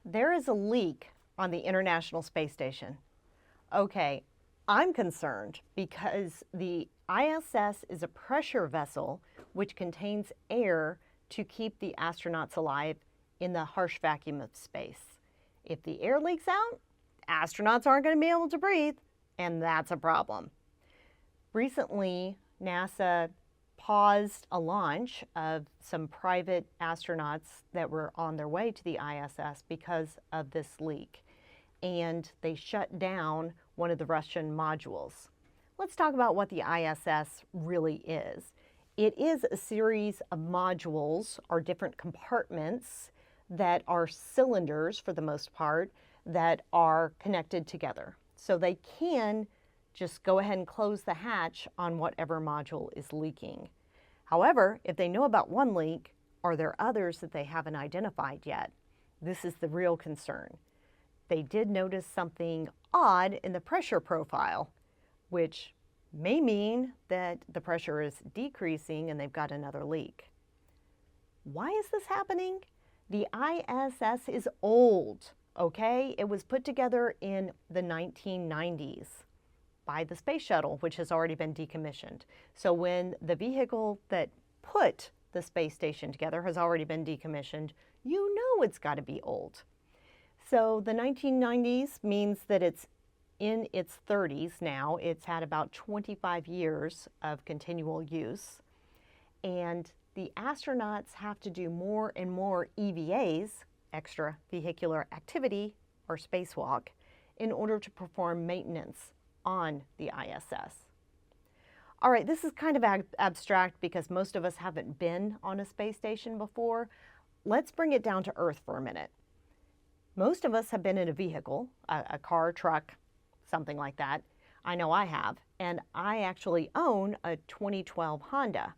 There is a leak on the International Space Station. Okay, I'm concerned because the ISS is a pressure vessel which contains air to keep the astronauts alive in the harsh vacuum of space. If the air leaks out, astronauts aren't going to be able to breathe, and that's a problem. Recently, NASA paused a launch of some private astronauts that were on their way to the ISS because of this leak. And they shut down one of the Russian modules. Let's talk about what the ISS really is. It is a series of modules or different compartments that are cylinders for the most part that are connected together. So they can just go ahead and close the hatch on whatever module is leaking. However, if they know about one leak, are there others that they haven't identified yet? This is the real concern. They did notice something odd in the pressure profile, which may mean that the pressure is decreasing and they've got another leak. Why is this happening? The ISS is old, okay? It was put together in the 1990s. By the space shuttle, which has already been decommissioned. So when the vehicle that put the space station together has already been decommissioned, you know it's got to be old. So the 1990s means that it's in its 30s now. It's had about 25 years of continual use. And the astronauts have to do more and more EVAs, extravehicular activity, or spacewalk, in order to perform maintenance on the ISS. All right, this is kind of abstract because most of us haven't been on a space station before. Let's bring it down to Earth for a minute. Most of us have been in a vehicle, a car, truck, something like that. I know I have, and I actually own a 2012 Honda.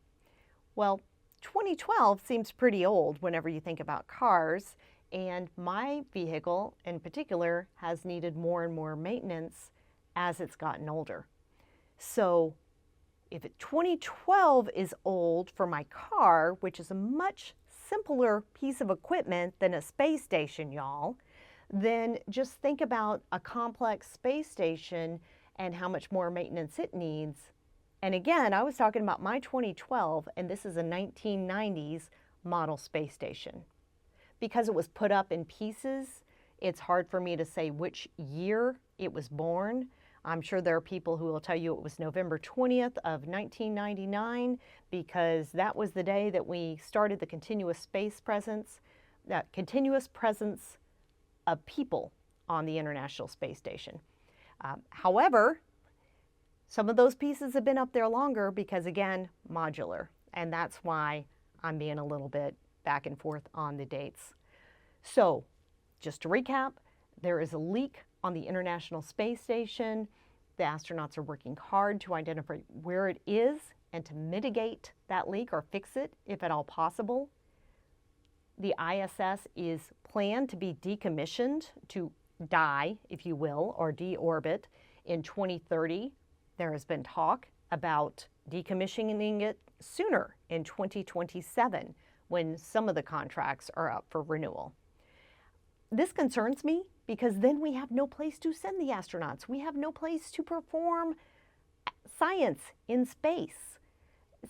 Well, 2012 seems pretty old whenever you think about cars, and my vehicle in particular has needed more and more maintenance as it's gotten older. So if 2012 is old for my car, which is a much simpler piece of equipment than a space station, y'all, then just think about a complex space station and how much more maintenance it needs. And again, I was talking about my 2012, and this is a 1990s model space station. Because it was put up in pieces, it's hard for me to say which year it was born. I'm sure there are people who will tell you it was November 20th of 1999 because that was the day that we started the continuous presence of people on the International Space Station. However, some of those pieces have been up there longer because, again, modular, and that's why I'm being a little bit back and forth on the dates. So, just to recap, there is a leak on the International Space Station. The astronauts are working hard to identify where it is and to mitigate that leak or fix it if at all possible. The ISS is planned to be decommissioned, to die, if you will, or deorbit in 2030. There has been talk about decommissioning it sooner in 2027 when some of the contracts are up for renewal. This concerns me because then we have no place to send the astronauts. We have no place to perform science in space.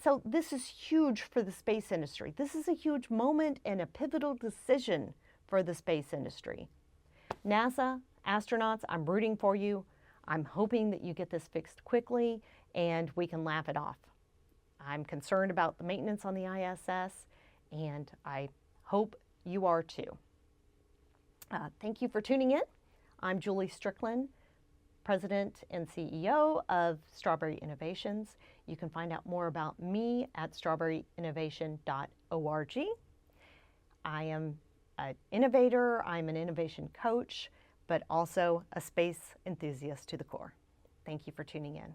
So this is huge for the space industry. This is a huge moment and a pivotal decision for the space industry. NASA, astronauts, I'm rooting for you. I'm hoping that you get this fixed quickly and we can laugh it off. I'm concerned about the maintenance on the ISS, and I hope you are too. Thank you for tuning in. I'm Julie Strickland, President and CEO of Strawberry Innovations. You can find out more about me at strawberryinnovation.org. I am an innovator, I'm an innovation coach, but also a space enthusiast to the core. Thank you for tuning in.